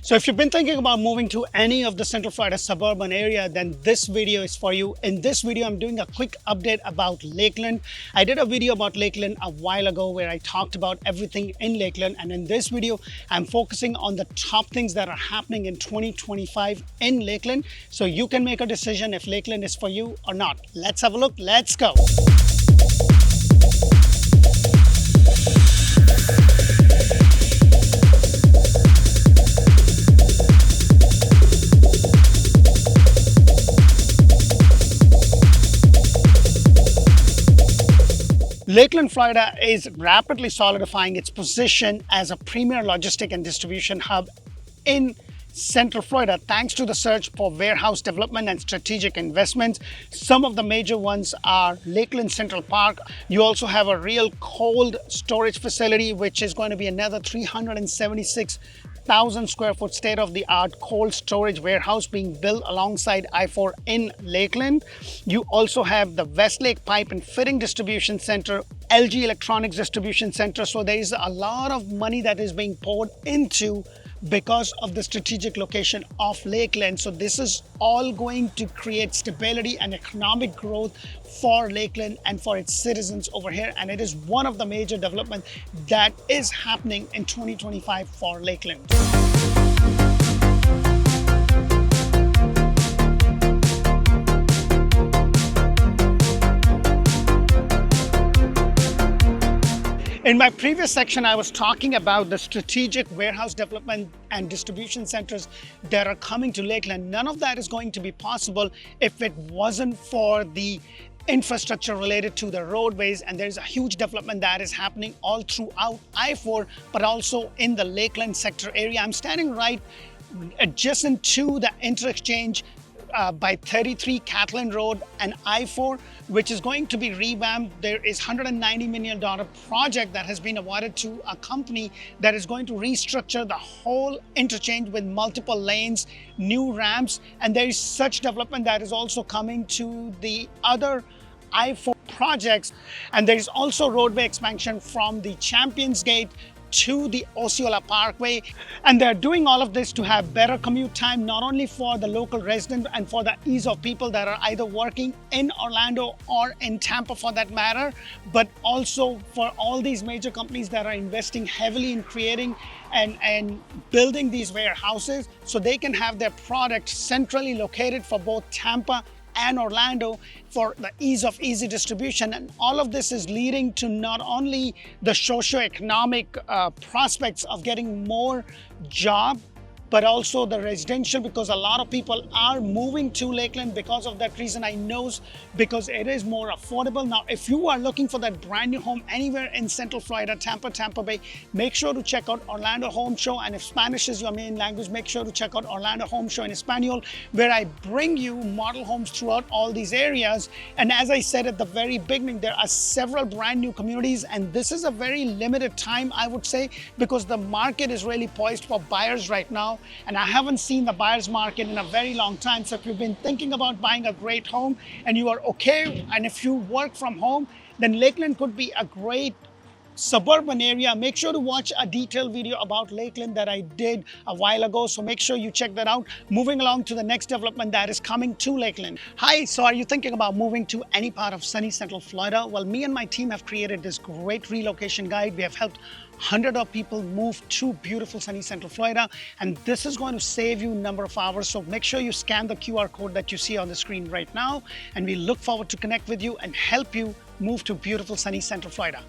So if you've been thinking about moving to any of the Central Florida suburban area, then this video is for you. In this video, I'm doing a quick update about Lakeland. I did a video about Lakeland a while ago where I talked about everything in Lakeland. And in this video, I'm focusing on the top things that are happening in 2025 in Lakeland. So you can make a decision if Lakeland is for you or not. Let's have a look. Let's go. Lakeland, Florida is rapidly solidifying its position as a premier logistic and distribution hub in Central Florida, thanks to the surge for warehouse development and strategic investments. Some of the major ones are Lakeland Central Park. You also have a real cold storage facility, which is going to be another 376,000 square foot state-of-the-art cold storage warehouse being built alongside I-4 in Lakeland. You also have the Westlake Pipe and Fitting Distribution Center, LG Electronics Distribution Center. So there is a lot of money that is being poured into because of the strategic location of Lakeland. So this is all going to create stability and economic growth for Lakeland and for its citizens over here. And it is one of the major developments that is happening in 2025 for Lakeland. In my previous section, I was talking about the strategic warehouse development and distribution centers that are coming to Lakeland. None of that is going to be possible if it wasn't for the infrastructure related to the roadways, and there's a huge development that is happening all throughout I-4, but also in the Lakeland sector area. I'm standing right adjacent to the interchange by 33 Catlin Road and I-4, which is going to be revamped. There is $190 million project that has been awarded to a company that is going to restructure the whole interchange with multiple lanes, new ramps, and there is such development that is also coming to the other I-4 projects. And there is also roadway expansion from the Champions Gate to the Osceola Parkway, and they're doing all of this to have better commute time, not only for the local resident and for the ease of people that are either working in Orlando or in Tampa for that matter, but also for all these major companies that are investing heavily in creating and building these warehouses so they can have their product centrally located for both Tampa and Orlando for the ease of easy distribution. And all of this is leading to not only the socio-economic prospects of getting more jobs, but also the residential, because a lot of people are moving to Lakeland because of that reason. I know, because it is more affordable. Now, if you are looking for that brand new home anywhere in Central Florida, Tampa Bay, make sure to check out Orlando Home Show. And if Spanish is your main language, make sure to check out Orlando Home Show in Espanol, where I bring you model homes throughout all these areas. And as I said at the very beginning, there are several brand new communities, and this is a very limited time, I would say, because the market is really poised for buyers right now. And I haven't seen the buyer's market in a very long time. So if you've been thinking about buying a great home and you are okay, and if you work from home, then Lakeland could be a great suburban area. Make sure to watch a detailed video about Lakeland that I did a while ago. So make sure you check that out. Moving along to the next development that is coming to Lakeland. Hi, so are you thinking about moving to any part of sunny Central Florida? Well, me and my team have created this great relocation guide. We have helped hundreds of people move to beautiful sunny Central Florida, and this is going to save you a number of hours. So make sure you scan the QR code that you see on the screen right now, and we look forward to connect with you and help you move to beautiful sunny Central Florida.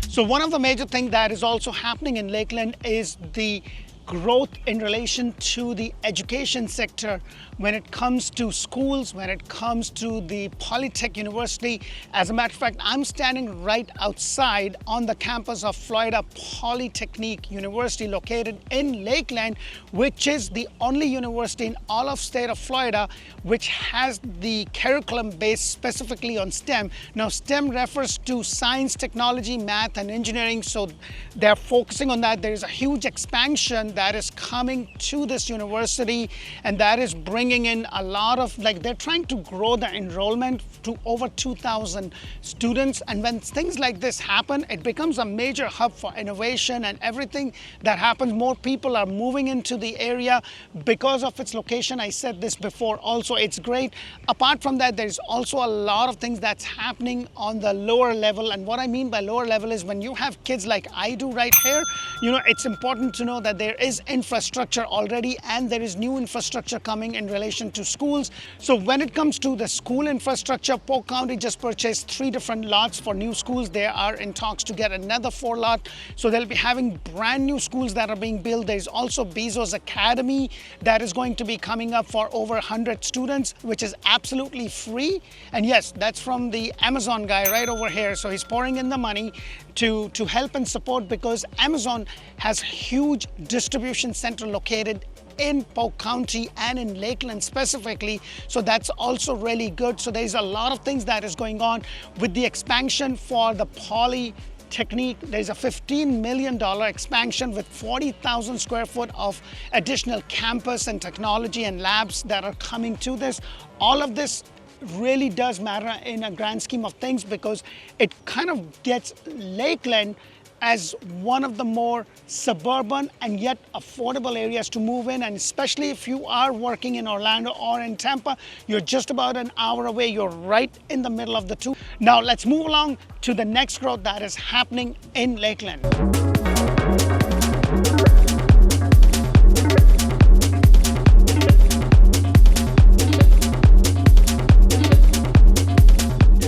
So one of the major things that is also happening in Lakeland is the growth in relation to the education sector when it comes to schools, when it comes to the Polytech University. As a matter of fact, I'm standing right outside on the campus of Florida Polytechnic University located in Lakeland, which is the only university in all of state of Florida which has the curriculum based specifically on STEM. Now, STEM refers to science, technology, math, and engineering, so they're focusing on that. There is a huge expansion that is coming to this university, and that is bringing in a lot of, like, they're trying to grow the enrollment to over 2,000 students. And when things like this happen, it becomes a major hub for innovation and everything that happens. More people are moving into the area because of its location. I said this before also, it's great. Apart from that, there's also a lot of things that's happening on the lower level. And what I mean by lower level is when you have kids like I do right here, it's important to know that there is infrastructure already and there is new infrastructure coming in relation to schools. So when it comes to the school infrastructure, Polk County just purchased 3 different lots for new schools. They are in talks to get another 4 lots. So they'll be having brand new schools that are being built. There's also Bezos Academy that is going to be coming up for over 100 students, which is absolutely free. And yes, that's from the Amazon guy right over here. So he's pouring in the money to help and support, because Amazon has huge distribution center located in Polk County and in Lakeland specifically. So that's also really good. So there's a lot of things that is going on with the expansion for the Polytechnic. There's a $15 million expansion with 40,000 square foot of additional campus and technology and labs that are coming to this. All of this really does matter in a grand scheme of things, because it kind of gets Lakeland as one of the more suburban and yet affordable areas to move in. And especially if you are working in Orlando or in Tampa, you're just about an hour away. You're right in the middle of the two. Now let's move along to the next growth that is happening in Lakeland.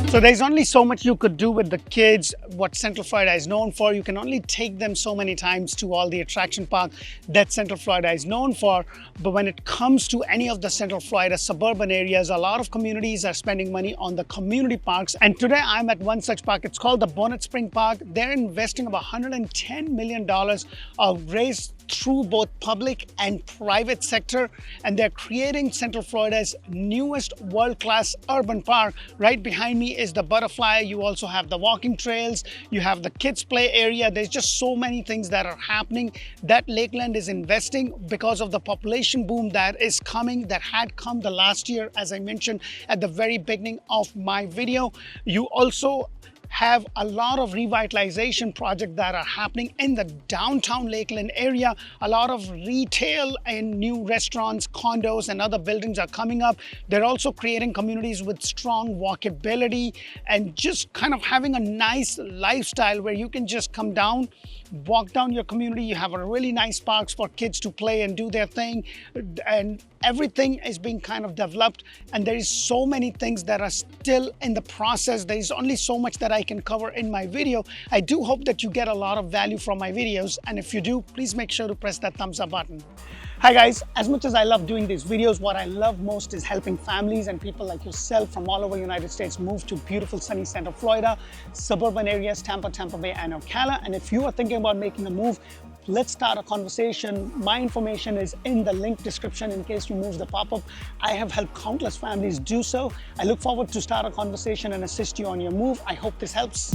So there's only so much you could do with the kids. What Central Florida is known for, you can only take them so many times to all the attraction park that Central Florida is known for. But when it comes to any of the Central Florida suburban areas, a lot of communities are spending money on the community parks. And today I'm at one such park. It's called the Bonnet Spring Park. They're investing about $110 million raised through both public and private sector, and they're creating Central Florida's newest world-class urban park. Right behind me is the butterfly. You also have the walking trails, you have the kids play area. There's just so many things that are happening that Lakeland is investing because of the population boom that is coming, that had come the last year, as I mentioned at the very beginning of my video. You also have a lot of revitalization projects that are happening in the downtown Lakeland area. A lot of retail and new restaurants, condos, and other buildings are coming up. They're also creating communities with strong walkability and just kind of having a nice lifestyle where you can just come down, walk down your community. You have a really nice parks for kids to play and do their thing, and everything is being kind of developed. And there is so many things that are still in the process. There is only so much that I can cover in my video. I do hope that you get a lot of value from my videos, and if you do, please make sure to press that thumbs up button. Hi guys, as much as I love doing these videos, what I love most is helping families and people like yourself from all over the United States move to beautiful sunny Central Florida, suburban areas, Tampa, Tampa Bay, and Ocala. And if you are thinking about making a move, let's start a conversation. My information is in the link description in case you move the pop-up. I have helped countless families do so. I look forward to start a conversation and assist you on your move. I hope this helps.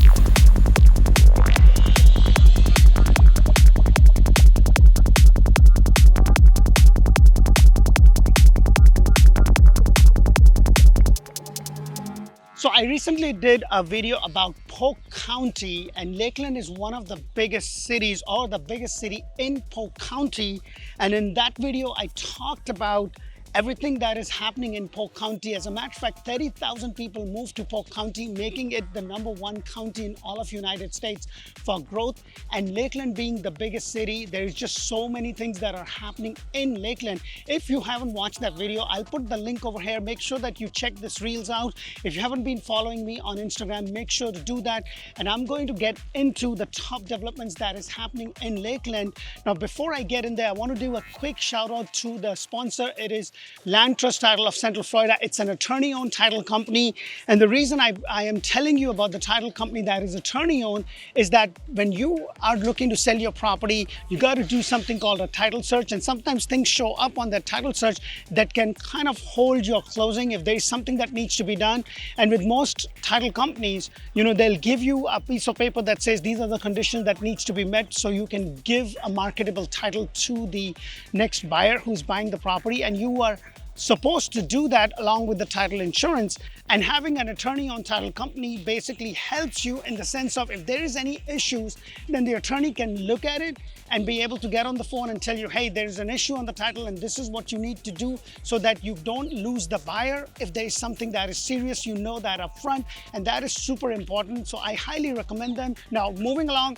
So I recently did a video about Polk County, and Lakeland is one of the biggest cities, or the biggest city in Polk County. And in that video, I talked about everything that is happening in Polk County. As a matter of fact, 30,000 people moved to Polk County, making it the #1 county in all of United States for growth. And Lakeland being the biggest city, there's just so many things that are happening in Lakeland. If you haven't watched that video, I'll put the link over here. Make sure that you check this reels out. If you haven't been following me on Instagram, make sure to do that. And I'm going to get into the top developments that is happening in Lakeland. Now, before I get in there, I want to do a quick shout out to the sponsor. It is Land Trust Title of Central Florida. It's an attorney-owned title company. And the reason I am telling you about the title company that is attorney-owned is that when you are looking to sell your property, you got to do something called a title search. And sometimes things show up on that title search that can kind of hold your closing if there is something that needs to be done. And with most title companies, they'll give you a piece of paper that says these are the conditions that needs to be met so you can give a marketable title to the next buyer who's buying the property, and you are supposed to do that along with the title insurance. And having an attorney-owned title company basically helps you in the sense of if there is any issues, then the attorney can look at it and be able to get on the phone and tell you, hey, there's an issue on the title and this is what you need to do, so that you don't lose the buyer. If there is something that is serious, you know that up front, and that is super important. So I highly recommend them. Now, moving along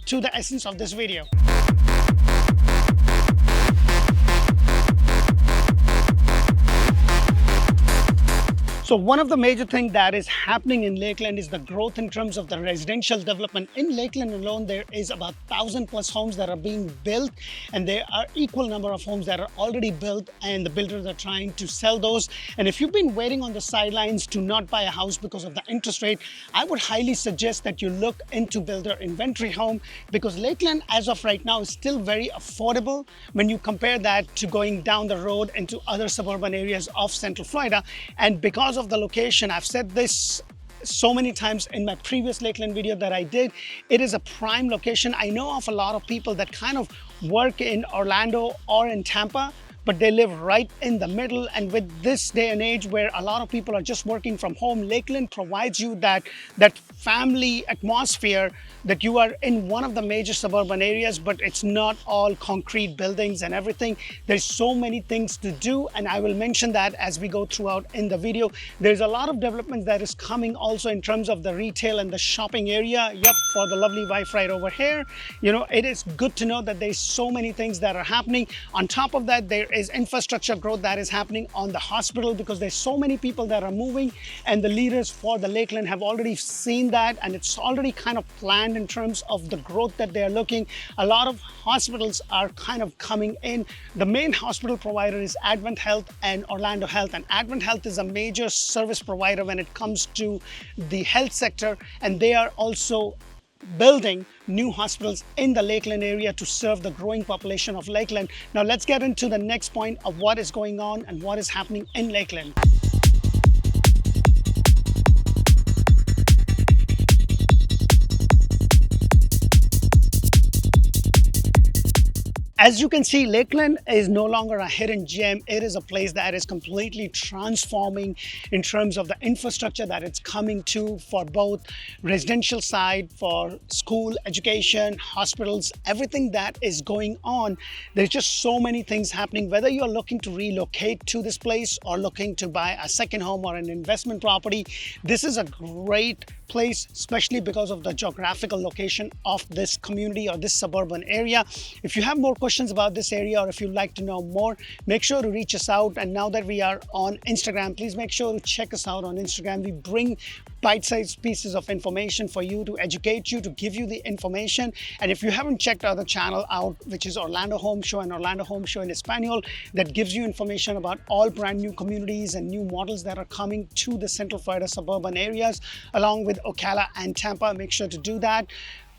to the essence of this video. So one of the major things that is happening in Lakeland is the growth in terms of the residential development. In Lakeland alone, there is about 1,000+ homes that are being built, and there are equal number of homes that are already built, and the builders are trying to sell those. And if you've been waiting on the sidelines to not buy a house because of the interest rate, I would highly suggest that you look into builder inventory home, because Lakeland as of right now is still very affordable when you compare that to going down the road into other suburban areas of Central Florida. And because of the location, I've said this so many times in my previous Lakeland video that I did, it is a prime location. I know of a lot of people that kind of work in Orlando or in Tampa, but they live right in the middle. And with this day and age where a lot of people are just working from home, Lakeland provides you that family atmosphere, that you are in one of the major suburban areas, but it's not all concrete buildings and everything. There's so many things to do, and I will mention that as we go throughout in the video. There's a lot of development that is coming also in terms of the retail and the shopping area. Yep, for the lovely wife right over here. It is good to know that there's so many things that are happening. On top of that, there is infrastructure growth that is happening on the hospital, because there's so many people that are moving, and the leaders for the Lakeland have already seen that, and it's already kind of planned in terms of the growth that they are looking. A lot of hospitals are kind of coming in. The main hospital provider is Advent Health and Orlando Health, and Advent Health is a major service provider when it comes to the health sector, and they are also building new hospitals in the Lakeland area to serve the growing population of Lakeland. Now let's get into the next point of what is going on and what is happening in Lakeland. As you can see, Lakeland is no longer a hidden gem. It is a place that is completely transforming in terms of the infrastructure that it's coming to for both residential side, for school, education, hospitals, everything that is going on. There's just so many things happening. Whether you're looking to relocate to this place or looking to buy a second home or an investment property, this is a great place, especially because of the geographical location of this community or this suburban area. If you have more questions about this area, or if you'd like to know more, make sure to reach us out. And now that we are on Instagram, please make sure to check us out on Instagram. We bring bite-sized pieces of information for you, to educate you, to give you the information. And if you haven't checked our other channel out, which is Orlando Home Show and Orlando Home Show in Espanol, that gives you information about all brand new communities and new models that are coming to the Central Florida suburban areas, along with Ocala and Tampa. Make sure to do that.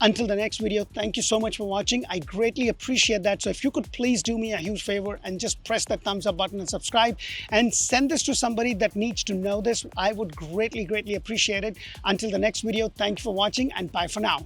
Until the next video, thank you so much for watching. I greatly appreciate that. So if you could please do me a huge favor and just press that thumbs up button and subscribe, and send this to somebody that needs to know this, I would greatly appreciate it. Until the next video, thank you for watching, and bye for now.